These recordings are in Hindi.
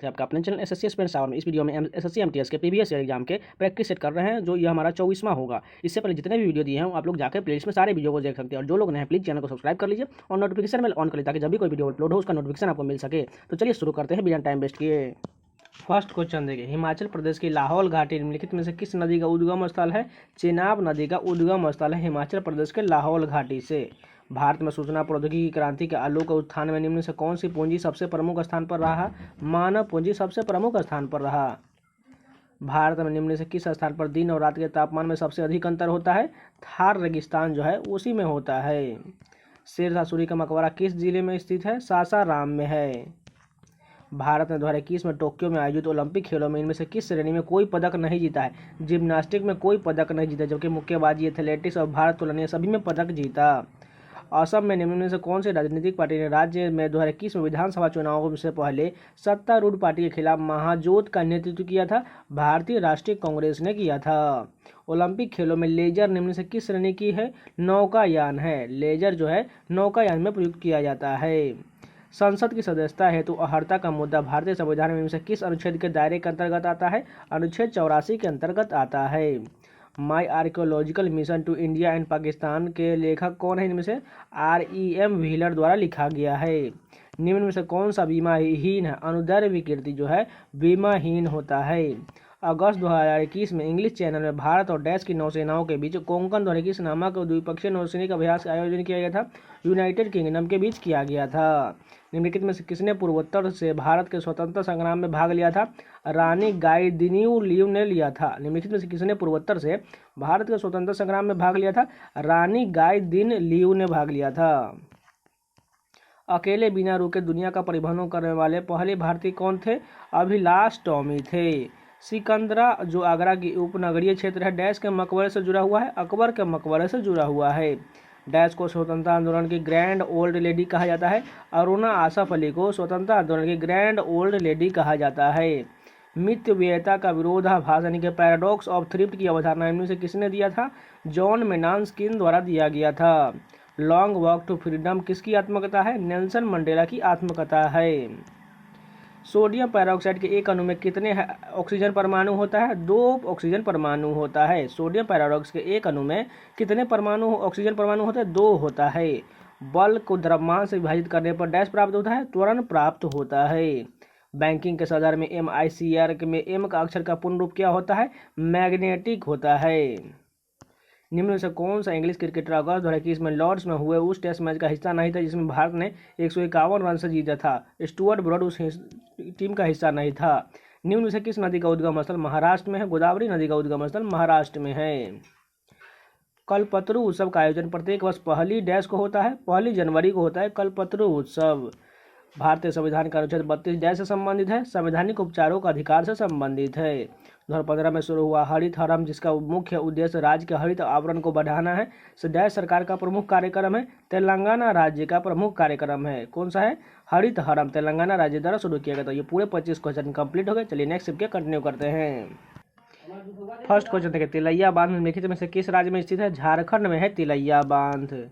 स्वागत है आपका अपने चैनल एसएससी एस्पिरेंट सावर में। इस वीडियो में हम एसएससी एमटीएस के प्रीवियस ईयर एग्जाम के प्रैक्टिस सेट कर रहे हैं, जो ये हमारा 24वां होगा। इससे पहले जितने भी वीडियो दिए हैं आप लोग जाकर प्लेलिस्ट में सारे वीडियो को देख सकते हैं। और जो लोग नए हैं प्लीज़ चैनल को सब्सक्राइब कर लीजिए और नोटिफिकेशन बेल ऑन कर लीजिए, ताकि जब भी कोई वीडियो अपलोड हो उसका नोटिफिकेशन आपको मिल सके। तो चलिए शुरू करते हैं बिना टाइम वेस्ट किए। फर्स्ट क्वेश्चन देखिए, हिमाचल प्रदेश की लाहौल घाटी निम्नलिखित में से किस नदी का उद्गम स्थल है? चेनाब नदी का उद्गम स्थल है हिमाचल प्रदेश के लाहौल घाटी से। भारत में सूचना प्रौद्योगिकी क्रांति के आलोक उत्थान में निम्न से कौन सी पूंजी सबसे प्रमुख स्थान पर रहा? मानव पूंजी सबसे प्रमुख स्थान पर रहा। भारत में निम्न से किस स्थान पर दिन और रात के तापमान में सबसे अधिक अंतर होता है? थार रेगिस्तान जो है उसी में होता है। शेरशाह सूरी का मकबरा किस जिले में स्थित है? सासाराम में है। भारत ने 2021 में टोक्यो में आयोजित ओलंपिक खेलों में इनमें से किस श्रेणी में कोई पदक नहीं जीता है? जिम्नास्टिक में कोई पदक नहीं जीता, जबकि मुक्केबाजी, एथलेटिक्स और भारोत्तोलन सभी में पदक जीता। असम में निम्न में से कौन सी राजनीतिक पार्टी ने राज्य में 2021 में विधानसभा चुनावों से पहले सत्तारूढ़ पार्टी के खिलाफ महाजोत का नेतृत्व किया था? भारतीय राष्ट्रीय कांग्रेस ने किया था। ओलंपिक खेलों में लेजर निम्न से किस श्रेणी की है? नौकायान है। लेजर जो है नौकायान में प्रयुक्त किया जाता है। संसद की सदस्यता हेतु अर्हता का मुद्दा भारतीय संविधान में इनमें से किस अनुच्छेद के दायरे के अंतर्गत आता है? अनुच्छेद 84 के अंतर्गत आता है। My archaeological mission to India and Pakistan के लेखक कौन है? इनमें से REM व्हीलर द्वारा लिखा गया है। निम्न में से कौन सा बीमाहीन है? अनुदैर्ध्य विकृति जो है बीमाहीन होता है। अगस्त 2021 में इंग्लिश चैनल में भारत और डैश की नौसेनाओं के बीच कोंकण 2021 नामक द्विपक्षीय नौसैनिक अभ्यास का आयोजन किया गया था। यूनाइटेड किंगडम के बीच किया गया था। निम्नलिखित में से किसने पूर्वोत्तर से भारत के स्वतंत्रता संग्राम में भाग लिया था? रानी गाइदिन्यू लियू ने लिया था। निम्नलिखित में से किसने पूर्वोत्तर से भारत के स्वतंत्रता संग्राम में भाग लिया था? रानी गाइदिन लियू ने भाग लिया था। अकेले बिना रुके दुनिया का परिवहन करने वाले पहले भारतीय कौन थे? अभिलाष टॉमी थे। सिकंदरा जो आगरा की उपनगरीय क्षेत्र है डैश के मकबरे से जुड़ा हुआ है? अकबर के मकबरे से जुड़ा हुआ है। डैश को स्वतंत्रता आंदोलन की ग्रैंड ओल्ड लेडी कहा जाता है? अरुणा आसफ अली को स्वतंत्रता आंदोलन की ग्रैंड ओल्ड लेडी कहा जाता है। मितव्ययिता का विरोधाभास यानी कि पैराडॉक्स ऑफ थ्रिफ्ट की अवधारणा इनमें से किसने दिया था? जॉन मेनास्किन द्वारा दिया गया था। लॉन्ग वॉक टू फ्रीडम किसकी आत्मकथा है? नेल्सन मंडेला की आत्मकथा है। सोडियम पैरोक्साइड के एक अणु में कितने ऑक्सीजन परमाणु होता है? 2 ऑक्सीजन परमाणु होता है। सोडियम पैराडॉक्स के एक अणु में कितने परमाणु ऑक्सीजन परमाणु होते हैं? 2 होता है। बल को द्रव्यमान से विभाजित करने पर डैश प्राप्त होता है? त्वरण प्राप्त होता है। बैंकिंग के संदर्भ में MICR में M का अक्षर का पूर्ण रूप क्या होता है? मैग्नेटिक होता है। निम्न में से कौन सा इंग्लिश क्रिकेटर अगस्त 2021 में लॉर्ड्स में हुए उस टेस्ट मैच का हिस्सा नहीं था जिसमें भारत ने 151 रन से जीता था? स्टुअर्ट ब्रॉड उस टीम का हिस्सा नहीं था। निम्न में से किस नदी का उद्गम स्थल महाराष्ट्र में है? गोदावरी नदी का उद्गम स्थल महाराष्ट्र में है। कल्पतरु उत्सव का आयोजन प्रत्येक वर्ष पहली डैश को होता है? 1 जनवरी को होता है कल्पतरु उत्सव। भारतीय संविधान का अनुच्छेद 32 डैश से संबंधित है? संवैधानिक उपचारों का अधिकार से संबंधित है। 2015 में शुरू हुआ हरित हरम, जिसका मुख्य उद्देश्य राज्य के हरित आवरण को बढ़ाना है, डैश सरकार का प्रमुख कार्यक्रम है? तेलंगाना राज्य का प्रमुख कार्यक्रम है। कौन सा है? हरित हरम तेलंगाना राज्य द्वारा शुरू किया गया था। ये पूरे 25 क्वेश्चन कंप्लीट हो गए। चलिए नेक्स्ट स्टेप के कंटिन्यू करते हैं। फर्स्ट क्वेश्चन देखिए, तिलैया बांध निम्नलिखित में से किस राज्य में स्थित है? झारखंड में है तिलैया बांध।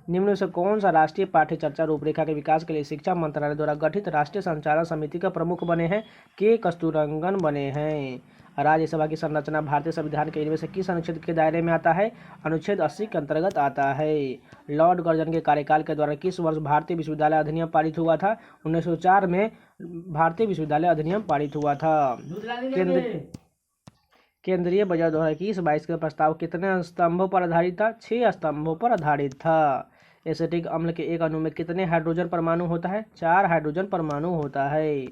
निम्न में से कौन सा राष्ट्रीय पाठ्य चर्चा रूपरेखा के विकास के लिए शिक्षा मंत्रालय द्वारा गठित राष्ट्रीय संचालन समिति का प्रमुख बने हैं? के कस्तूरंगन बने हैं। राज्यसभा की संरचना भारतीय संविधान के इनमें से किस अनुच्छेद के दायरे में आता है? अनुच्छेद 80 के अंतर्गत आता है। लॉर्ड कर्जन के कार्यकाल के दौरान किस वर्ष भारतीय विश्वविद्यालय अधिनियम पारित हुआ था? 1904 में भारतीय विश्वविद्यालय अधिनियम पारित हुआ था। केंद्रीय बजट 2021-22 का प्रस्ताव कितने स्तंभों पर आधारित था? 6 स्तंभों पर आधारित था। एसिटिक अम्ल के एक अणु में कितने हाइड्रोजन परमाणु होता है? 4 हाइड्रोजन परमाणु होता है।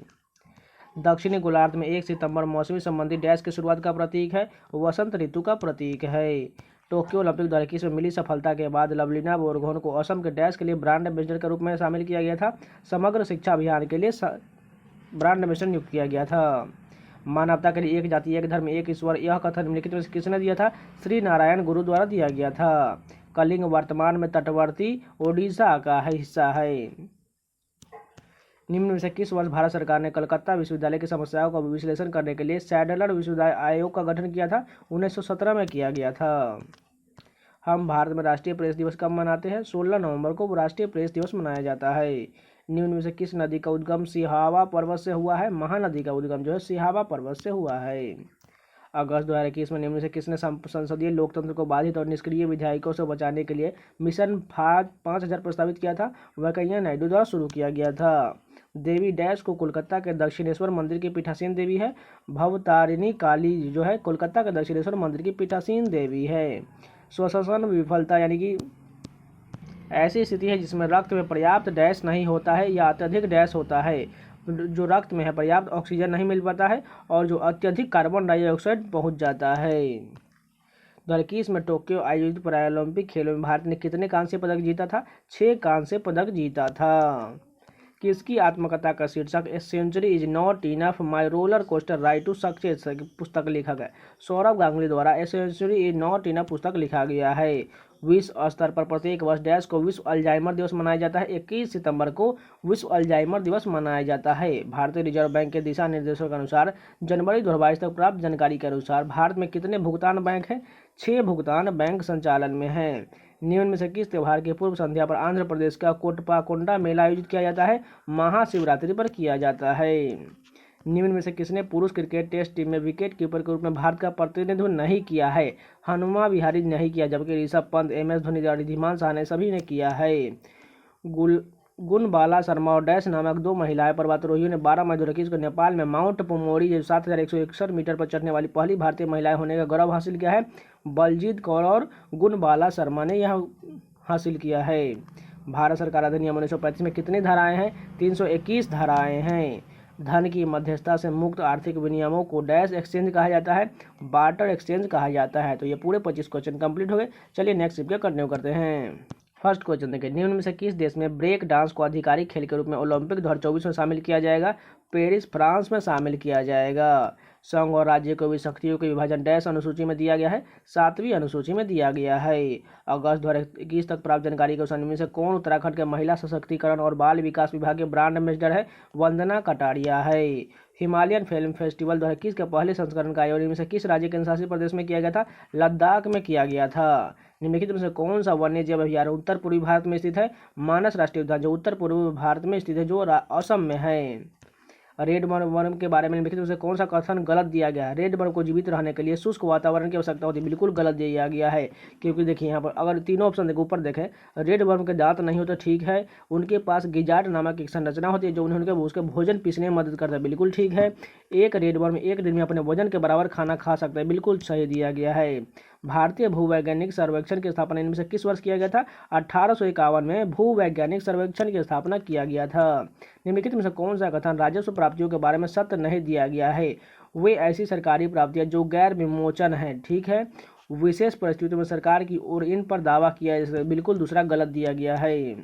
दक्षिणी गोलार्ध में 1 सितंबर मौसमी संबंधी डैश की शुरुआत का प्रतीक है? वसंत ऋतु का प्रतीक है। टोक्यो ओलंपिक 2021 में मिली सफलता के बाद लवलीना बोरगोहेन को असम के डैश के लिए ब्रांड एम्बेसडर के रूप में शामिल किया गया था? समग्र शिक्षा अभियान के लिए ब्रांड एम्बेसडर नियुक्त किया गया था। मानवता के लिए एक जाति एक धर्म एक ईश्वर, यह कथन निम्नलिखित में से किसने दिया था? श्री नारायण गुरु द्वारा दिया गया था। कलिंग वर्तमान में तटवर्ती ओडिशा का हिस्सा है। निम्न में से किस वर्ष भारत सरकार ने कलकत्ता विश्वविद्यालय की समस्याओं का विश्लेषण करने के लिए सैडलर विश्वविद्यालय आयोग का गठन किया था? 1917 में किया गया था। हम भारत में राष्ट्रीय प्रेस दिवस कब मनाते हैं? 16 नवंबर को राष्ट्रीय प्रेस दिवस मनाया जाता है। निम्न में से किस नदी का उद्गम सिहावा पर्वत से हुआ है? महानदी का उद्गम जो है सिहावा पर्वत से हुआ है। अगस्त 2021 में निम्न से किसने संसदीय लोकतंत्र को बाधित और निष्क्रिय विधायकों से बचाने के लिए मिशन 5000 प्रस्तावित किया था? वेंकैया नायडू द्वारा शुरू किया गया था। देवी डैश को कोलकाता के दक्षिणेश्वर मंदिर की पीठासीन देवी है? भवतारिणी काली जो है कोलकाता के दक्षिणेश्वर मंदिर की पीठासीन देवी है। श्वसन विफलता यानी कि ऐसी स्थिति है जिसमें रक्त में पर्याप्त डैश नहीं होता है या अत्यधिक डैश होता है। जो रक्त में है पर्याप्त ऑक्सीजन नहीं मिल पाता है और जो अत्यधिक कार्बन डाइऑक्साइड पहुंच जाता है। 2021 में टोक्यो आयोजित पैरालंपिक खेलों में भारत ने कितने कांस्य पदक जीता था? 6 कांस्य पदक जीता था। किसकी आत्मकथा का शीर्षक a century is not enough my roller coaster ride to success पुस्तक लिखा गया? सौरभ गांगुली द्वारा a century is not enough पुस्तक लिखा गया है। विश्व स्तर पर प्रत्येक वर्ष डैश को विश्व अल्जाइमर दिवस मनाया जाता है? 21 सितंबर को विश्व अल्जाइमर दिवस मनाया जाता है। भारतीय रिजर्व बैंक के दिशा निर्देशों के अनुसार जनवरी 2022 तक प्राप्त जानकारी के अनुसार भारत में कितने भुगतान बैंक हैं? 6 भुगतान बैंक संचालन में हैं। निम्न में से किस त्योहार की पूर्व संध्या पर आंध्र प्रदेश का कोटपाकोंडा मेला आयोजित किया जाता है? महाशिवरात्रि पर किया जाता है। निम्न में से किसने पुरुष क्रिकेट टेस्ट टीम में विकेट कीपर के रूप में भारत का प्रतिनिधित्व नहीं किया है? हनुमा विहारी नहीं किया, जबकि ऋषभ पंत, MS धोनी, रिद्धिमान साहा ने सभी ने किया है। गुणबाला शर्मा और डैश नामक 2 महिलाएं पर्वतारोहियों ने 12 मई 2021 को नेपाल में माउंट पुमोरी 7161 मीटर पर चढ़ने वाली पहली भारतीय महिलाएं होने का गौरव हासिल किया है। बलजीत कौर और गुणबाला शर्मा ने यह हासिल किया है। भारत सरकार अधिनियम 1935 में कितनी धाराएं हैं? 321 धाराएं हैं। धन की मध्यस्थता से मुक्त आर्थिक विनियमों को डैश एक्सचेंज कहा जाता है? बार्टर एक्सचेंज कहा जाता है। तो ये पूरे 25 क्वेश्चन कंप्लीट हो गए। चलिए नेक्स्ट वीडियो कंटिन्यू करते हैं। फर्स्ट क्वेश्चन देखिए, निम्न में से किस देश में ब्रेक डांस को आधिकारिक खेल के रूप में ओलंपिक 2024 में शामिल किया जाएगा? पेरिस फ्रांस में शामिल किया जाएगा। संघ और राज्य को भी शक्तियों के विभाजन डैश अनुसूची में दिया गया है? 7वीं अनुसूची में दिया गया है। अगस्त 2021 तक प्राप्त जानकारी के अनुसार से कौन उत्तराखंड के महिला सशक्तिकरण और बाल विकास विभाग के ब्रांड एम्बेसडर है? वंदना कटारिया है। हिमालयन फिल्म फेस्टिवल 2021 के पहले संस्करण का आयोजन में से किस राज्य केंद्र शासित प्रदेश में किया गया था? लद्दाख में किया गया था। निम्नलिखित में से कौन सा वन्य जीव अभयारण्य उत्तर पूर्वी भारत में स्थित है? मानस राष्ट्रीय उद्यान जो उत्तर पूर्वी भारत में स्थित है, जो असम में है। रेड वर्म के बारे में निम्नलिखित में से कौन सा कथन गलत दिया गया है? रेड वर्म को जीवित रहने के लिए शुष्क वातावरण की आवश्यकता होती है। बिल्कुल गलत दिया गया है, क्योंकि देखिए यहाँ पर अगर तीनों ऑप्शन देखो, ऊपर देखें, रेड वर्म के दांत नहीं होते, ठीक है। उनके पास गिजार्ड नामक एक संरचना होती है जो उन्हें उसके भोजन पीसने में मदद करता है, बिल्कुल ठीक है। एक रेड वर्म एक दिन में अपने वजन के बराबर खाना खा सकता है, बिल्कुल सही दिया गया है। भारतीय भूवैज्ञानिक सर्वेक्षण की स्थापना इनमें से किस वर्ष किया गया था? 1851 में भूवैज्ञानिक सर्वेक्षण की स्थापना किया गया था। निम्नलिखित में से कौन सा कथन राजस्व प्राप्तियों के बारे में सत्य नहीं दिया गया है? वे ऐसी सरकारी प्राप्तियां जो गैर विमोचन है, ठीक है। विशेष परिस्थितियों में सरकार की ओर इन पर दावा किया जाए, बिल्कुल दूसरा गलत दिया गया है।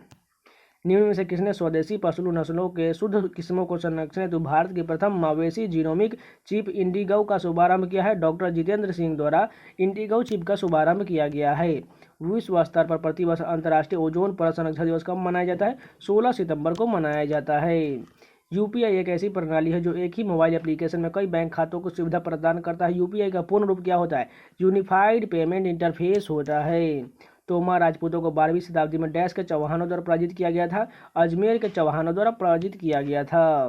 निम्न में से किसने स्वदेशी पशु नस्लों के शुद्ध किस्मों को संरक्षण हेतु भारत की प्रथम मवेशी जीनोमिक चिप इंडिगो का शुभारंभ किया है? डॉक्टर जितेंद्र सिंह द्वारा इंडिगो चिप का शुभारंभ किया गया है। विश्व स्तर पर प्रतिवर्ष अंतर्राष्ट्रीय ओजोन परत संरक्षण दिवस कब मनाया जाता है? 16 सितंबर को मनाया जाता है। यूपीआई एक ऐसी प्रणाली है जो एक ही मोबाइल एप्लीकेशन में कई बैंक खातों को सुविधा प्रदान करता है। यूपीआई का पूर्ण रूप क्या होता है? यूनिफाइड पेमेंट इंटरफेस होता है। तोमर राजपूतों को 12वीं शताब्दी में डैश के चौहानों द्वारा पराजित किया गया था? अजमेर के चौहानों द्वारा पराजित किया गया था।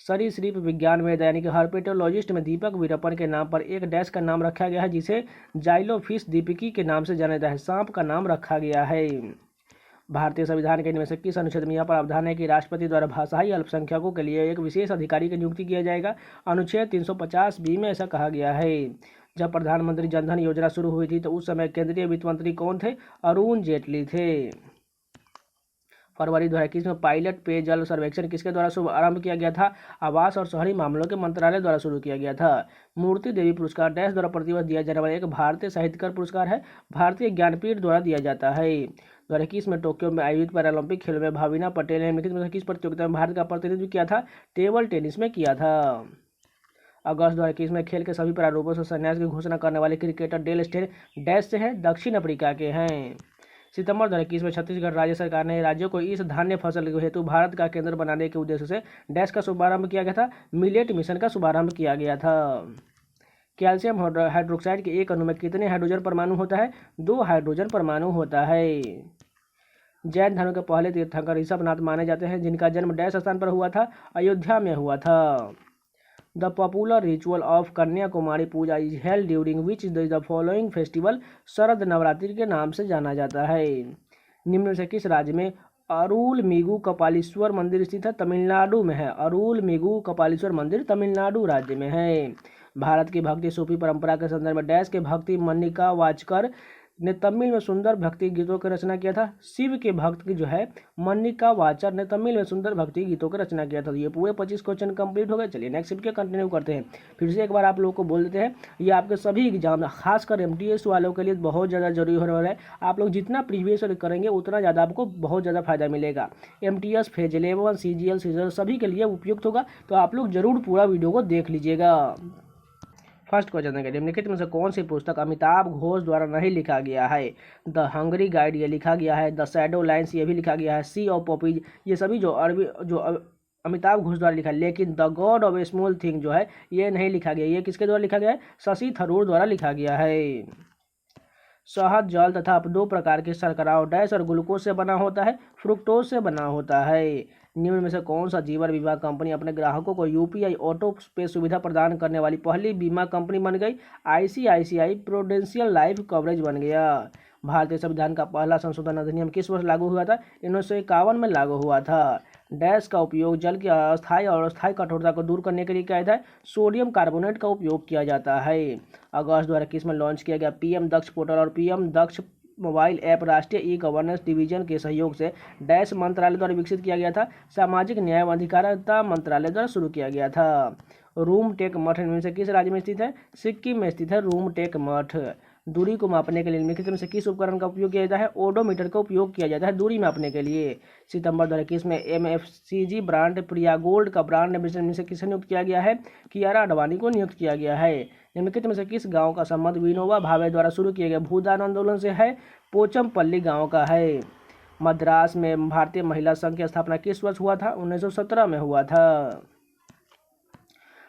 सरीसृप विज्ञान में यानी कि हर्पेटोलॉजिस्ट में दीपक वीरप्पन के नाम पर एक डैश का नाम रखा गया है, जिसे जाइलोफिश दीपकी के नाम से जाना जाता है, सांप का नाम रखा गया है। भारतीय संविधान के इनमें से किस अनुच्छेद में यह प्रावधान है कि राष्ट्रपति द्वारा भाषाई अल्पसंख्यकों के लिए एक विशेष अधिकारी की नियुक्ति किया जाएगा? अनुच्छेद 350B में ऐसा कहा गया है। जब प्रधानमंत्री जनधन योजना शुरू हुई थी तो उस समय केंद्रीय वित्त मंत्री कौन थे? अरुण जेटली थे। फरवरी 2021 में पायलट पेयजल सर्वेक्षण किसके द्वारा शुभारंभ किया गया था? आवास और शहरी मामलों के मंत्रालय द्वारा शुरू किया गया था। मूर्ति देवी पुरस्कार डैश द्वारा प्रतिवर्ष दिया जाने वाला एक भारतीय साहित्यकार पुरस्कार है? भारतीय ज्ञानपीठ द्वारा दिया जाता है। 2021 में टोक्यो में आयोजित पैरालंपिक खेलों में भाविना पटेल ने किस प्रतियोगिता में भारत का प्रतिनिधित्व किया था? टेबल टेनिस में किया था। अगस्त 2021 में खेल के सभी प्रारूपों से संन्यास की घोषणा करने वाले क्रिकेटर डेल स्टेन डैश से हैं? दक्षिण अफ्रीका के हैं। सितंबर 2021 में छत्तीसगढ़ राज्य सरकार ने राज्यों को इस धान्य फसल हेतु भारत का केंद्र बनाने के उद्देश्य से डैश का शुभारंभ किया गया था? मिलेट मिशन का शुभारंभ किया गया था। कैल्शियम हाइड्रोक्साइड के एक अणु में कितने हाइड्रोजन परमाणु होता है? 2 हाइड्रोजन परमाणु होता है। जैन धर्म के पहले तीर्थंकर ऋषभनाथ माने जाते हैं, जिनका जन्म डैश स्थान पर हुआ था, अयोध्या में हुआ था। The popular ritual of Kanyakumari puja is held during which the following festival Sharad Navratri के नाम से जाना जाता है। निम्न में से किस राज्य में अरुलमिगु कपालीश्वर मंदिर स्थित है? तमिलनाडु में है। अरुलमिगु कपालीश्वर मंदिर तमिलनाडु राज्य में है। भारत की भक्ति सूफी परंपरा के संदर्भ में डैश के भक्ति मन्निका वाचकर ने तमिल में सुंदर भक्ति गीतों की रचना किया था। शिव के भक्त की जो है मन्निका वाचर ने तमिल में सुंदर भक्ति गीतों की रचना किया था। तो ये पूरे 25 क्वेश्चन कंप्लीट हो गए। चलिए नेक्स्ट शिफ्ट के कंटिन्यू करते हैं। फिर से एक बार आप लोगों को बोल देते हैं, ये आपके सभी एग्जाम खासकर MTS वालों के लिए बहुत ज़्यादा जरूरी होने वाला है। आप लोग जितना प्रीवियस करेंगे उतना ज़्यादा आपको बहुत ज़्यादा फायदा मिलेगा। MTS फेज 11 CGL सीजर सभी के लिए उपयुक्त होगा। तो आप लोग जरूर पूरा वीडियो को देख लीजिएगा। फर्स्ट क्वेश्चन है, निम्नलिखित में से कौन सी पुस्तक अमिताभ घोष द्वारा नहीं लिखा गया है? द हंगरी गाइड ये लिखा गया है। द शैडो लाइन्स ये भी लिखा गया है। सी ऑफ पॉपीज ये सभी जो अमिताभ घोष द्वारा लिखा है। लेकिन the God of A small thing जो है ये नहीं लिखा गया। ये किसके द्वारा लिखा गया है? शशि थरूर द्वारा लिखा गया है। शहद जल तथा दो प्रकार के शर्करा डैश और ग्लूकोज से बना होता है, फ्रुक्टोज से बना होता है। निम्न में से कौन सा जीवन बीमा कंपनी अपने ग्राहकों को UPI ऑटो पे सुविधा प्रदान करने वाली पहली बीमा कंपनी बन गई? ICICI प्रूडेंशियल लाइफ कवरेज बन गया। भारतीय संविधान का पहला संशोधन अधिनियम किस वर्ष लागू हुआ था? 1951 में लागू हुआ था। डैश का उपयोग जल की अस्थायी और अस्थायी कठोरता को दूर करने के लिए किया जाता है। सोडियम कार्बोनेट का उपयोग किया जाता है। अगस्त द्वारा किस में लॉन्च किया गया? PM दक्ष पोर्टल और PM दक्ष मोबाइल ऐप राष्ट्रीय E-गवर्नेंस डिवीजन के सहयोग से डैश मंत्रालय द्वारा विकसित किया गया था। सामाजिक न्याय एवं अधिकारिता मंत्रालय द्वारा शुरू किया गया था। रूम टेक मठ इनमें से किस राज्य में स्थित है? सिक्किम में स्थित है रूम टेक मठ। दूरी को मापने के लिए निम्नलिखित में से किस उपकरण का उपयोग किया जाता है? ओडोमीटर का उपयोग किया जाता है दूरी मापने के लिए। सितंबर 2021 में MFCG ब्रांड प्रिया गोल्ड का ब्रांड एम्बेसडर में से किसे नियुक्त किया गया है? कियारा आडवाणी को नियुक्त किया गया है। निम्नलिखित में से किस गांव का संबंध विनोबा भावे द्वारा शुरू किए गए भूदान आंदोलन से है? पोचमपल्ली गांव का है। मद्रास में भारतीय महिला संघ की स्थापना किस वर्ष हुआ था? 1917 में हुआ था।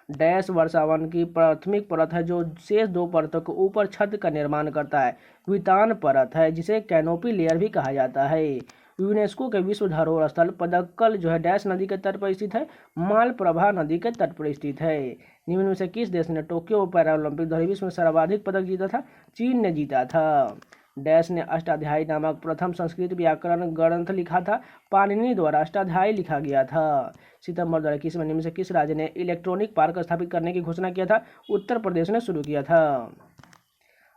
डैश वर्षावन की प्राथमिक परत है जो शेष दो परतों के ऊपर छत का निर्माण करता है? वितान परत है, जिसे कैनोपी लेयर भी कहा जाता है। यूनेस्को के विश्व धरोहर स्थल पदक्कल जो है डैश नदी के तट पर स्थित है? मालप्रभा नदी के तट पर स्थित है। निम्न में से किस देश ने टोक्यो पैरालंपिक 2020 में सर्वाधिक पदक जीता था? चीन ने जीता था। डैश ने अष्टाध्यायी नामक प्रथम संस्कृत व्याकरण ग्रंथ लिखा था? पाणिनि द्वारा अष्टाध्यायी लिखा गया था। सितंबर 2021 में निम्न से किस राज्य ने इलेक्ट्रॉनिक पार्क स्थापित करने की घोषणा किया था? उत्तर प्रदेश ने शुरू किया था।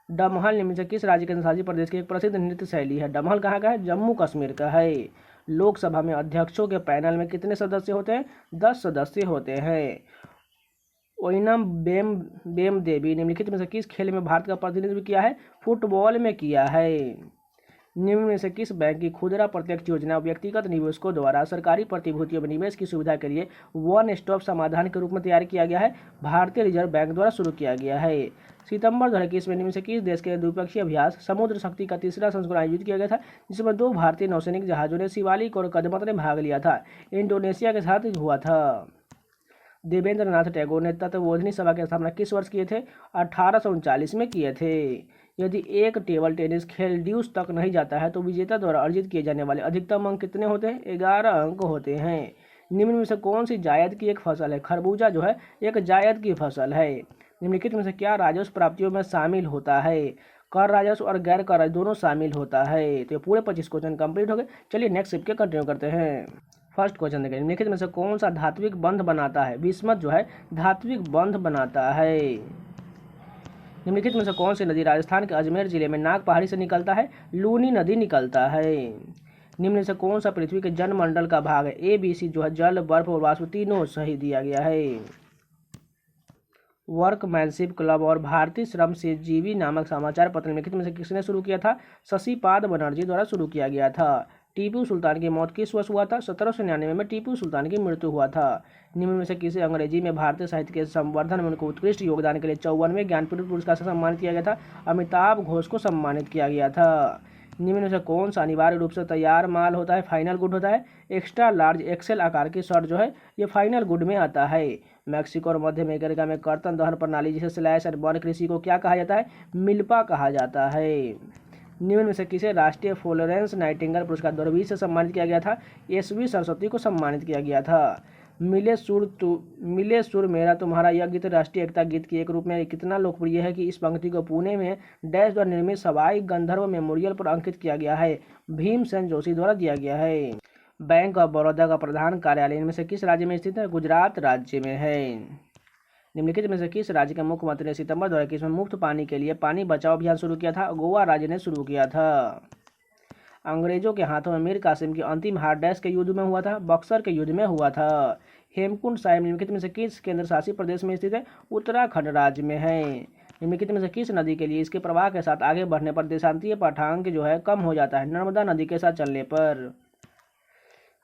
डमहल निम्न से किस राज्य के नसाजी प्रदेश की एक प्रसिद्ध नृत्य शैली है? डमहल कहाँ का है? जम्मू कश्मीर का है। लोकसभा में अध्यक्षों के पैनल में कितने सदस्य होते हैं? 10 सदस्य होते हैं। ओइनम बेम देवी निम्नलिखित में से किस खेल में भारत का प्रतिनिधित्व किया है? फुटबॉल में किया है। निम्न में से किस बैंक की खुदरा प्रत्यक्ष योजना व्यक्तिगत निवेशकों द्वारा सरकारी प्रतिभूतियों में निवेश की सुविधा के लिए वन स्टॉप समाधान के रूप में तैयार किया गया है? भारतीय रिजर्व बैंक द्वारा शुरू किया गया है। सितंबर 2021 में निम्न से किस देश के द्विपक्षीय अभ्यास समुद्र शक्ति का तीसरा संस्करण आयोजित किया गया था, जिसमें 2 भारतीय नौसैनिक जहाजों ने शिवालिक और कदमत ने भाग लिया था? इंडोनेशिया के साथ हुआ था। देवेंद्र नाथ टैगोर ने तत्वबोधिनी सभा की स्थापना किस वर्ष किए थे? 1839 में किए थे। यदि एक टेबल टेनिस खेल ड्यूस तक नहीं जाता है तो विजेता द्वारा अर्जित किए जाने वाले अधिकतम अंक कितने होते हैं? 11 अंक होते हैं। निम्न में से कौन सी जायद की एक फसल है? खरबूजा जो है एक जायद की फसल है। निम्नलिखित में से क्या राजस्व प्राप्तियों में शामिल होता है? कर राजस्व और गैर कर राजस्व दोनों शामिल होता है। तो ये पूरे 25 क्वेश्चन कंप्लीट हो गए। चलिए नेक्स्ट शिफ्ट के कंटिन्यू करते हैं। फर्स्ट क्वेश्चन देखें, निम्नलिखित में से कौन सा धात्विक बंध बनाता है? बिस्मथ जो है धात्विक बंध बनाता है। निम्नलिखित में से कौन सी नदी राजस्थान के अजमेर जिले में नाग पहाड़ी से निकलता है? लूनी नदी निकलता है। निम्न में से कौन सा पृथ्वी के जनमंडल का भाग है? ABC जो है जल, बर्फ और वाष्प तीनों सही दिया गया है। वर्कमैनशिप क्लब और भारतीय श्रम से जीवी नामक समाचार पत्र निम्नलिखित में से किसने शुरू किया था? शशिपाद बनर्जी द्वारा शुरू किया गया था। टीपू सुल्तान की मौत किस वर्ष हुआ था? 1799 में टीपू सुल्तान की मृत्यु हुआ था। निम्न में से किसे अंग्रेजी में भारतीय साहित्य के संवर्धन में उनको उत्कृष्ट योगदान के लिए 54वें ज्ञानपीठ पुरस्कार से सम्मानित किया गया था? अमिताभ घोष को सम्मानित किया गया था। निम्न में से कौन सा अनिवार्य रूप से तैयार माल होता है, फाइनल गुड होता है? एक्स्ट्रा लार्ज एक्सेल आकार की शर्ट जो है ये फाइनल गुड में आता है। मैक्सिको और मध्य अमेरिका में कर्तन दहन प्रणाली जिसे स्लैश एंड बर्न कृषि को क्या कहा जाता है? मिल्पा कहा जाता है। निम्न में से किसे राष्ट्रीय फ्लोरेंस नाइटिंगेल पुरस्कार 2020 से सम्मानित किया गया था? एसवी सरस्वती को सम्मानित किया गया था। मिले सुर मेरा तुम्हारा यह गीत राष्ट्रीय एकता गीत के एक रूप में कितना लोकप्रिय है कि इस पंक्ति को पुणे में डैश द्वारा निर्मित सवाई गंधर्व मेमोरियल पर अंकित किया गया है? भीमसेन जोशी द्वारा दिया गया है। बैंक ऑफ बड़ौदा का प्रधान कार्यालय इनमें से किस राज्य में स्थित है? गुजरात राज्य में है। निम्नलिखित में से किस राज्य के मुख्यमंत्री ने सितंबर 2021 में मुफ्त पानी के लिए पानी बचाओ अभियान शुरू किया था? गोवा राज्य ने शुरू किया था। अंग्रेजों के हाथों में मीर कासिम की अंतिम हार डैश के युद्ध में हुआ था? बक्सर के युद्ध में हुआ था। हेमकुंड साहिब निम्नलिखित में से किस केंद्र शासित प्रदेश में स्थित है? उत्तराखंड राज्य में है। निम्नलिखित में से किस नदी के लिए इसके प्रवाह के साथ आगे बढ़ने पर देशांतीय पाठांक जो है कम हो जाता है? नर्मदा नदी के साथ चलने पर।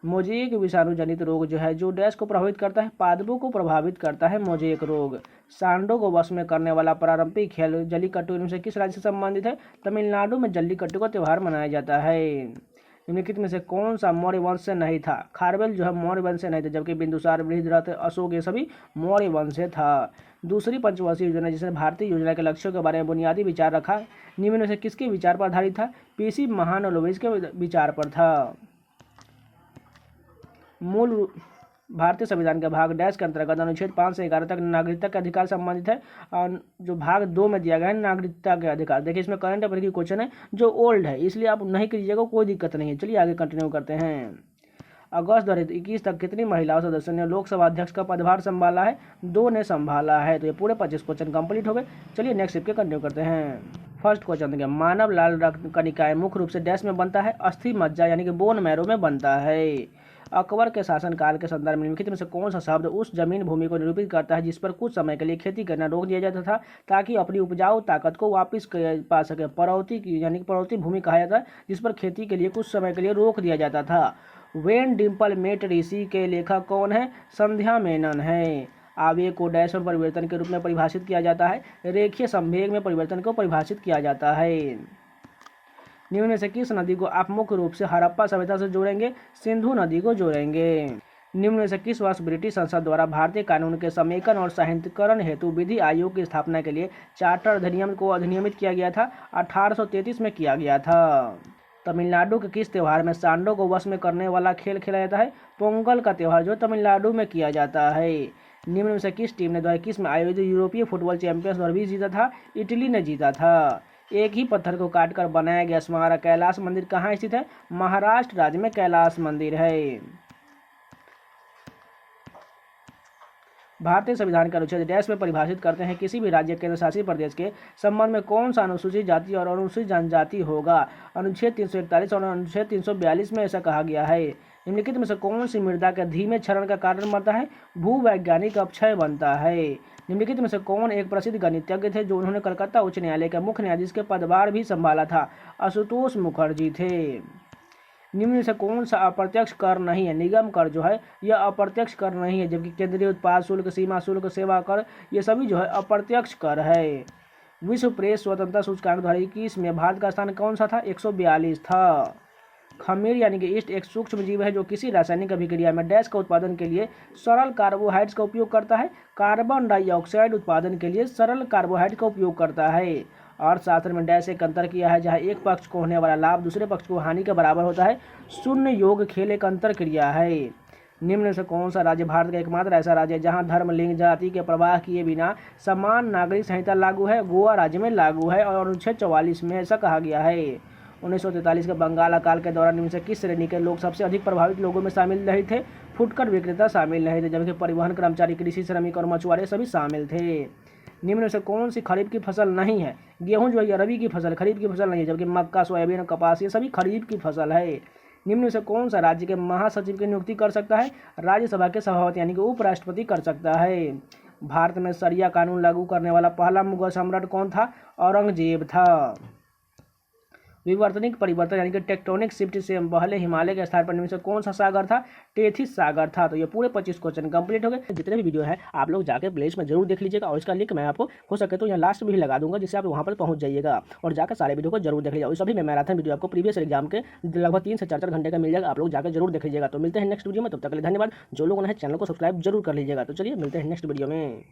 मोजेक विषाणु जनित रोग जो है जो डैश को प्रभावित करता है? पादपों को प्रभावित करता है मोजेक रोग। सांडों को वश में करने वाला पारंपरिक खेल जल्लीकट्टू इनमें से किस राज्य से संबंधित है? तमिलनाडु में जल्लीकट्टू का त्यौहार मनाया जाता है। निम्नलिखित में से कौन सा मौर्य वंश से नहीं था? खारवेल जो है मौर्य वंश से नहीं था, जबकि बिंदुसार, बृहद्रथ, अशोक ये सभी मौर्य वंश से था। दूसरी पंचवर्षीय योजना जिसने भारतीय योजना के लक्ष्यों के बारे में बुनियादी विचार रखा, निम्न में से किसके विचार पर आधारित था? पीसी महानवोविच के विचार पर था। मूल भारतीय संविधान के भाग डैश के अंतर्गत अनुच्छेद 5 से 11 तक नागरिकता के अधिकार संबंधित है, और जो भाग 2 में दिया गया है नागरिकता के अधिकार। देखिए इसमें करंट अफेयर की क्वेश्चन है जो ओल्ड है, इसलिए आप नहीं कीजिएगा, कोई दिक्कत नहीं है। चलिए आगे कंटिन्यू करते हैं। अगस्त 2021 तक कितनी महिला सदस्यों ने लोकसभा अध्यक्ष का पदभार संभाला है? 2 ने संभाला है। तो ये पूरे 25 क्वेश्चन कंप्लीट हो गए। चलिए नेक्स्ट स्टेप के कंटिन्यू करते हैं। फर्स्ट क्वेश्चन देखिए, मानव लाल रक्त कणिकाएं मुख्य रूप से डैश में बनता है? अस्थि मज्जा यानी कि बोन मैरो में बनता है। अकबर के शासनकाल के संदर्भ में निम्नलिखित में से कौन सा शब्द उस जमीन भूमि को निरूपित करता है जिस पर कुछ समय के लिए खेती करना रोक दिया जाता था ताकि अपनी उपजाऊ ताकत को वापस पा सके? पड़ौती यानी कि पड़ौती भूमि कहा जाता है जिस पर खेती के लिए कुछ समय के लिए रोक दिया जाता था। वेन डिम्पल मेट ऋषि के लेखक कौन है? संध्या मेनन है। आवेग को डैश में परिवर्तन के रूप में परिभाषित किया जाता है? रेखीय संवेग में परिवर्तन को परिभाषित किया जाता है। निम्न में से किस नदी को आप मुख्य रूप से हड़प्पा सभ्यता से जोड़ेंगे? सिंधु नदी को जोड़ेंगे। निम्न में से किस वर्ष ब्रिटिश संसद द्वारा भारतीय कानून के समेकन और साहित्यकरण हेतु विधि आयोग की स्थापना के लिए चार्टर अधिनियम को अधिनियमित किया गया था? 1833 में किया गया था। तमिलनाडु के किस त्यौहार में सांडों को वश में करने वाला खेल खेला जाता है? पोंगल का त्यौहार जो तमिलनाडु में किया जाता है। निम्न में से किस टीम ने 2021 में आयोजित यूरोपीय फुटबॉल चैंपियंस 2020 जीता था? इटली ने जीता था। एक ही पत्थर को काटकर बनाया गया स्मारक कैलाश मंदिर कहाँ स्थित है? महाराष्ट्र राज्य में कैलाश मंदिर है। भारतीय संविधान के अनुच्छेद डैश में परिभाषित करते हैं किसी भी राज्य केंद्र शासित प्रदेश के संबंध में कौन सा अनुसूचित जाति और अनुसूचित जनजाति होगा? अनुच्छेद 341 और अनुच्छेद 342 में ऐसा कहा गया है। निम्नलिखित में से कौन सी मृदा के धीमे क्षरण का कारण बनता है? भूवैज्ञानिक अपक्षय बनता है। निम्नलिखित में से कौन एक प्रसिद्ध गणितज्ञ थे जो उन्होंने कलकत्ता उच्च न्यायालय के मुख्य न्यायाधीश के पदभार भी संभाला था? आशुतोष मुखर्जी थे। निम्न में से कौन सा अप्रत्यक्ष कर नहीं है? निगम कर जो है यह अप्रत्यक्ष कर नहीं है, जबकि केंद्रीय उत्पाद शुल्क, सीमा शुल्क, सेवा कर ये सभी जो है अप्रत्यक्ष कर है। विश्व प्रेस स्वतंत्रता सूचकांक 2021 में भारत का स्थान कौन सा था? 142 था। खमीर यानी कि ईस्ट एक सूक्ष्म जीव है जो किसी रासायनिक अभिक्रिया में डैश का उत्पादन के लिए सरल कार्बोहाइड्रेट्स का उपयोग करता है? कार्बन डाइऑक्साइड उत्पादन के लिए सरल कार्बोहाइड्रेट का उपयोग करता है। अर्थशास्त्र में डैश एक अंतर किया है जहां एक पक्ष को होने वाला लाभ दूसरे पक्ष को हानि के बराबर होता है। शून्य योग खेल एक अंतर क्रिया है। निम्न में से कौन सा राज्य भारत का एकमात्र ऐसा राज्य है जहां धर्म, लिंग, जाति के प्रवाह किए बिना समान नागरिक संहिता लागू है? गोवा राज्य में लागू है और अनुच्छेद 44 में ऐसा कहा गया है। 1943 के बंगाल अकाल के दौरान निम्न से किस श्रेणी के लोग सबसे अधिक प्रभावित लोगों में शामिल नहीं थे? फुटकर विक्रेता शामिल नहीं थे, जबकि परिवहन कर्मचारी, कृषि श्रमिक और मछुआरे सभी शामिल थे। निम्न में से कौन सी खरीफ की फसल नहीं है? गेहूं जो है रबी की फसल, खरीफ की फसल नहीं है, जबकि मक्का, सोयाबीन, कपास ये सभी खरीफ की फसल है। निम्न में से कौन सा राज्य के महासचिव की नियुक्ति कर सकता है? राज्यसभा के सभापति यानी कि उपराष्ट्रपति कर सकता है। भारत में शरिया कानून लागू करने वाला पहला मुगल सम्राट कौन था? औरंगजेब था। विवर्तनिक परिवर्तन यानी कि टेक्टोनिक शिफ्ट से पहले हिमालय के स्थान पर निम्न से कौन सा सागर था? टेथिस सागर था। तो ये पूरे 25 क्वेश्चन कंप्लीट हो गए। जितने भी वीडियो है आप लोग जाकर प्लेलिस्ट में जरूर देख लीजिएगा और इसका लिंक मैं आपको हो सके तो यहाँ लास्ट में भी लगा दूंगा जिससे आप वहाँ पर पहुँच जाइएगा और जाकर सारे वीडियो को जरूर देख लीजिएगा। और सभी में मैराथन वीडियो आपको प्रीवियस एग्जाम के लगभग 3 से 4 घंटे का मिल जाएगा, आप लोग जाकर जरूर देख लीजिएगा। तो मिलते हैं नेक्स्ट वीडियो में, तब तक के लिए धन्यवाद। जो लोगों ने चैनल को सब्सक्राइब जरूर कर लीजिएगा। तो चलिए मिलते हैं नेक्स्ट वीडियो में।